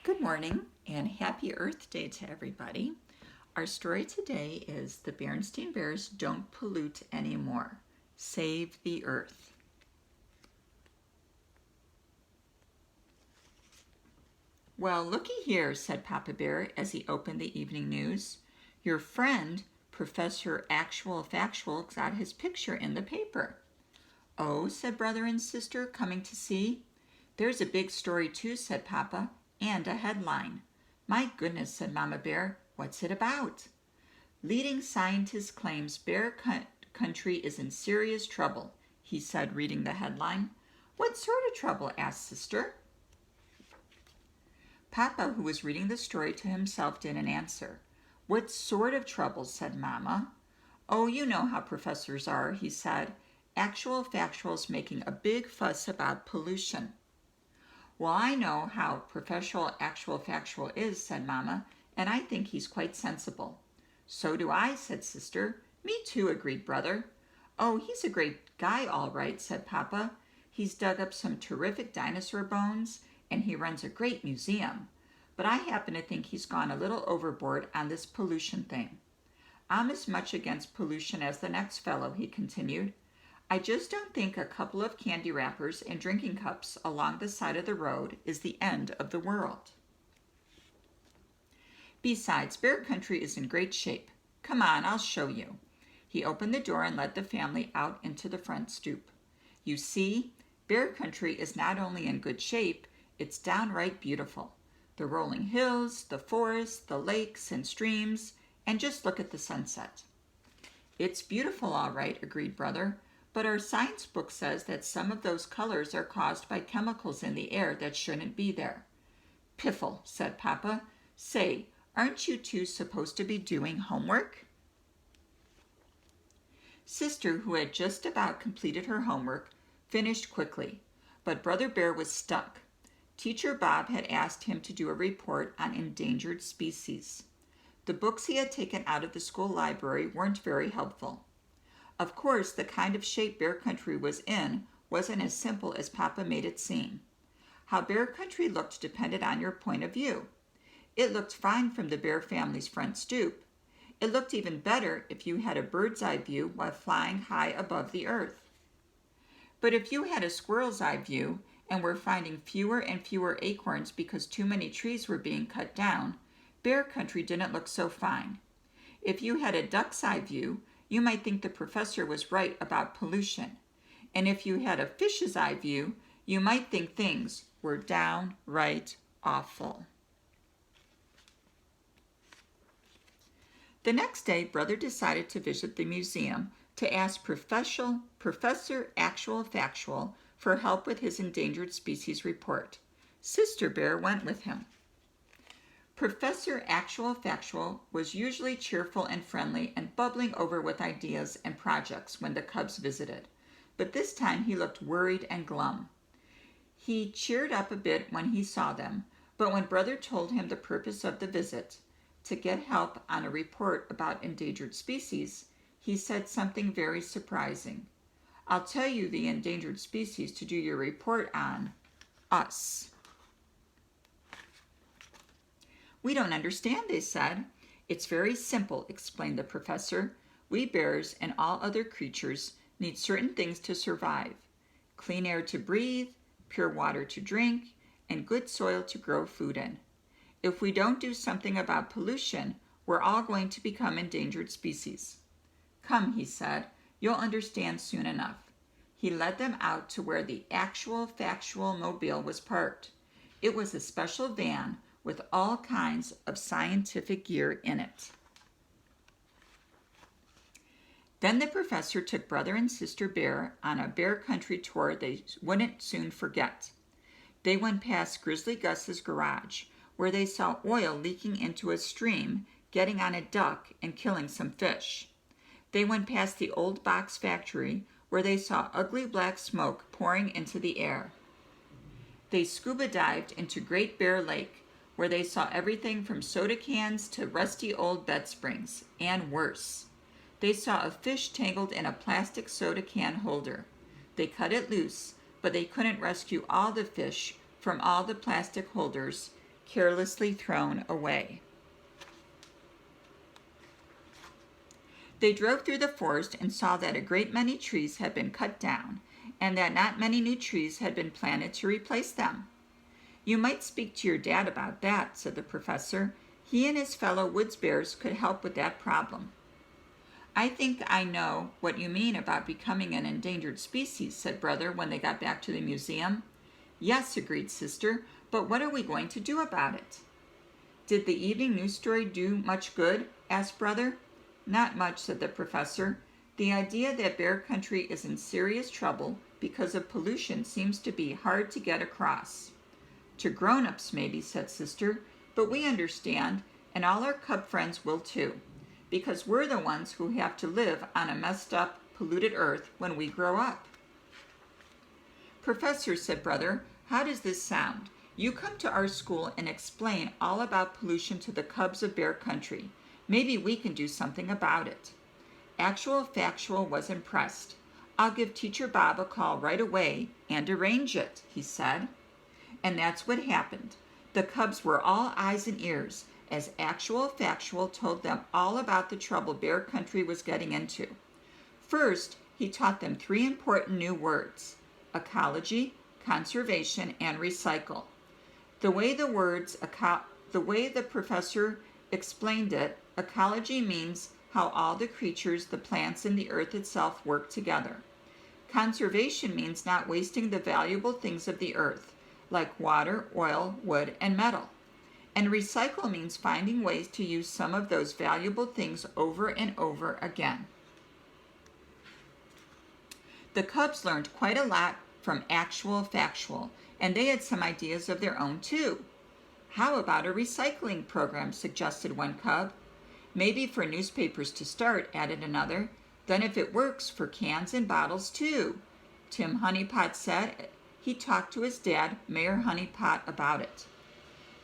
Good morning and happy Earth Day to everybody. Our story today is The Berenstein Bears Don't Pollute Anymore. Save the Earth. Well, looky here, said Papa Bear as he opened the evening news. Your friend, Professor Actual Factual, got his picture in the paper. Oh, said brother and sister, coming to see. There's a big story too, said Papa, and a headline. My goodness, said Mama Bear, what's it about? Leading scientist claims bear country is in serious trouble, he said, reading the headline. What sort of trouble? Asked Sister. Papa, who was reading the story to himself, didn't answer. What sort of trouble? Said Mama. Oh, you know how professors are, he said. Actual Factual's making a big fuss about pollution. Well, I know how Professor Actual Factual is, said Mama, and I think he's quite sensible. So do I, said Sister. Me too, agreed Brother. Oh, he's a great guy, all right, said Papa. He's dug up some terrific dinosaur bones, and he runs a great museum. But I happen to think he's gone a little overboard on this pollution thing. I'm as much against pollution as the next fellow, he continued. I just don't think a couple of candy wrappers and drinking cups along the side of the road is the end of the world. Besides, bear country is in great shape. Come on, I'll show you. He opened the door and led the family out into the front stoop. You see, bear country is not only in good shape, it's downright beautiful. The rolling hills, the forests, the lakes and streams, and just look at the sunset. It's beautiful, all right, agreed Brother. But our science book says that some of those colors are caused by chemicals in the air that shouldn't be there. Piffle, said Papa. Say, aren't you two supposed to be doing homework? Sister, who had just about completed her homework, finished quickly, but Brother Bear was stuck. Teacher Bob had asked him to do a report on endangered species. The books he had taken out of the school library weren't very helpful. Of course, the kind of shape bear country was in wasn't as simple as Papa made it seem. How bear country looked depended on your point of view. It looked fine from the bear family's front stoop. It looked even better if you had a bird's eye view while flying high above the earth. But if you had a squirrel's eye view and were finding fewer and fewer acorns because too many trees were being cut down, bear country didn't look so fine. If you had a duck's eye view, you might think the professor was right about pollution. And if you had a fish's eye view, you might think things were downright awful. The next day, Brother decided to visit the museum to ask Professor Actual Factual for help with his endangered species report. Sister Bear went with him. Professor Actual Factual was usually cheerful and friendly and bubbling over with ideas and projects when the cubs visited, but this time he looked worried and glum. He cheered up a bit when he saw them, but when Brother told him the purpose of the visit, to get help on a report about endangered species, he said something very surprising. I'll tell you the endangered species to do your report on. Us. We don't understand, they said. It's very simple, explained the professor. We bears and all other creatures need certain things to survive. Clean air to breathe, pure water to drink, and good soil to grow food in. If we don't do something about pollution, we're all going to become endangered species. Come, he said, you'll understand soon enough. He led them out to where the Actual Factual mobile was parked. It was a special van with all kinds of scientific gear in it. Then the professor took Brother and Sister Bear on a bear country tour they wouldn't soon forget. They went past Grizzly Gus's garage, where they saw oil leaking into a stream, getting on a duck and killing some fish. They went past the old box factory, where they saw ugly black smoke pouring into the air. They scuba dived into Great Bear Lake, where they saw everything from soda cans to rusty old bed springs, and worse. They saw a fish tangled in a plastic soda can holder. They cut it loose, but they couldn't rescue all the fish from all the plastic holders, carelessly thrown away. They drove through the forest and saw that a great many trees had been cut down, and that not many new trees had been planted to replace them. "You might speak to your dad about that," said the professor. "He and his fellow woods bears could help with that problem." "I think I know what you mean about becoming an endangered species," said Brother when they got back to the museum. "Yes," agreed Sister, "but what are we going to do about it?" "Did the evening news story do much good?" asked Brother. "Not much," said the professor. "The idea that bear country is in serious trouble because of pollution seems to be hard to get across." "To grown-ups maybe," said Sister, "but we understand, and all our cub friends will too, because we're the ones who have to live on a messed up, polluted earth when we grow up." "Professor," said Brother, "how does this sound? You come to our school and explain all about pollution to the cubs of bear country. Maybe we can do something about it." Actual Factual was impressed. "I'll give Teacher Bob a call right away and arrange it," he said. And that's what happened. The cubs were all eyes and ears as Actual Factual told them all about the trouble bear country was getting into. First, he taught them 3 important new words: ecology, conservation, and recycle. The way the professor explained it, ecology means how all the creatures, the plants, and the earth itself work together. Conservation means not wasting the valuable things of the earth, like water, oil, wood, and metal. And recycle means finding ways to use some of those valuable things over and over again. The cubs learned quite a lot from Actual Factual, and they had some ideas of their own too. "How about a recycling program?" suggested one cub. "Maybe for newspapers to start," added another. "Then if it works, for cans and bottles too," Tim Honeypot said. He talked to his dad, Mayor Honeypot, about it.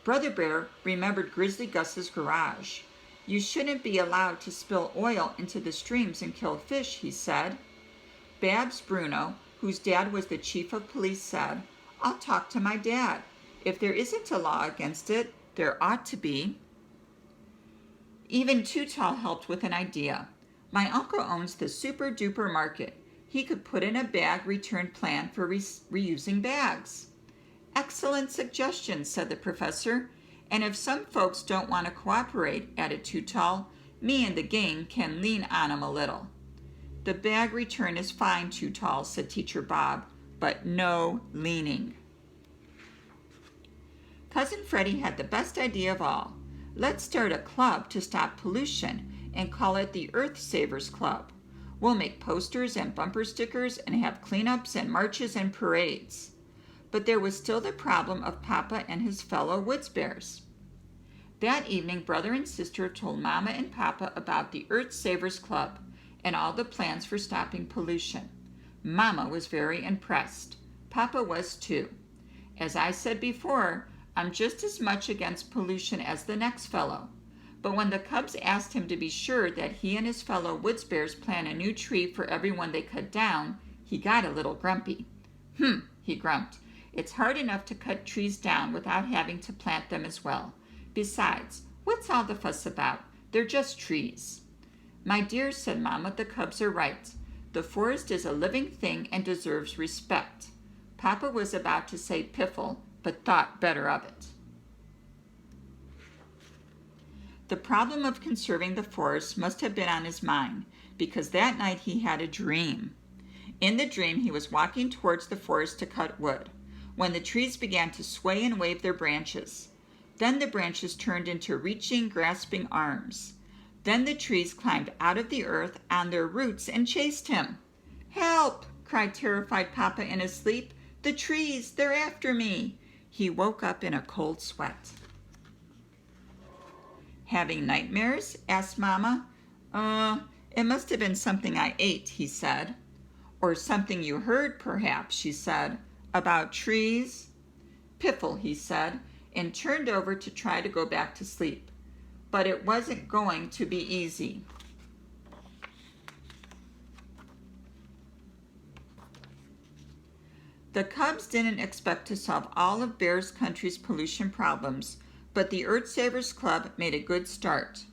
Brother Bear remembered Grizzly Gus's garage. "You shouldn't be allowed to spill oil into the streams and kill fish," he said. Babs Bruno, whose dad was the chief of police, said, "I'll talk to my dad. If there isn't a law against it, there ought to be." Even Too Tall helped with an idea. "My uncle owns the Super Duper Market. He could put in a bag return plan for reusing bags." "Excellent suggestion," said the professor. "And if some folks don't want to cooperate," added Too Tall, "me and the gang can lean on 'em a little." "The bag return is fine, Too Tall," said Teacher Bob, "but no leaning." Cousin Freddie had the best idea of all. "Let's start a club to stop pollution and call it the Earth Savers Club. We'll make posters and bumper stickers and have cleanups and marches and parades." But there was still the problem of Papa and his fellow woods bears. That evening, Brother and Sister told Mama and Papa about the Earth Savers Club and all the plans for stopping pollution. Mama was very impressed. Papa was too. "As I said before, I'm just as much against pollution as the next fellow." But when the cubs asked him to be sure that he and his fellow woods bears plant a new tree for everyone they cut down, he got a little grumpy. He grumped. "It's hard enough to cut trees down without having to plant them as well. Besides, what's all the fuss about? They're just trees." "My dear," said Mama, "the cubs are right. The forest is a living thing and deserves respect." Papa was about to say piffle, but thought better of it. The problem of conserving the forest must have been on his mind, because that night he had a dream. In the dream, he was walking towards the forest to cut wood, when the trees began to sway and wave their branches. Then the branches turned into reaching, grasping arms. Then the trees climbed out of the earth on their roots and chased him. "Help!" cried terrified Papa in his sleep. "The trees, they're after me!" He woke up in a cold sweat. "Having nightmares?" asked Mama. It must have been something I ate," he said. "Or something you heard, perhaps," she said. "About trees?" "Piffle," he said, and turned over to try to go back to sleep. But it wasn't going to be easy. The cubs didn't expect to solve all of Bears Country's pollution problems but the Earth Savers Club made a good start.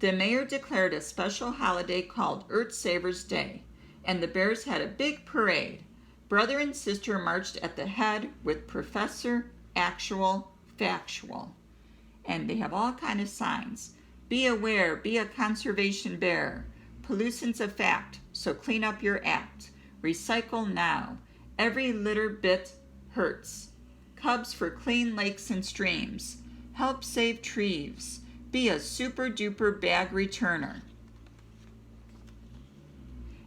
The mayor declared a special holiday called Earth Savers Day, and the Bears had a big parade. Brother and sister marched at the head with Professor Actual Factual. And they have all kind of signs. Be aware, be a conservation bear. Pollution's a fact, so clean up your act. Recycle now. Every litter bit hurts. Cubs for clean lakes and streams. Help save trees. Be a super duper bag returner.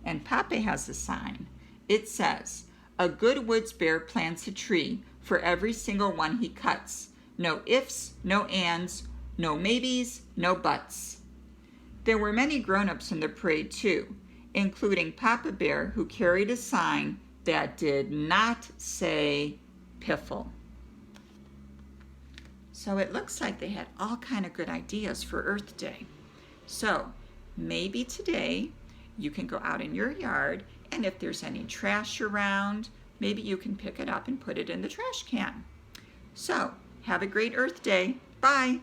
And Pape has a sign. It says, a good woods bear plants a tree for every single one he cuts. No ifs, no ands, no maybes, no buts. There were many grown-ups in the parade too, including Papa Bear, who carried a sign that did not say piffle. So it looks like they had all kind of good ideas for Earth Day. So maybe today you can go out in your yard, and if there's any trash around, maybe you can pick it up and put it in the trash can. So have a great Earth Day. Bye.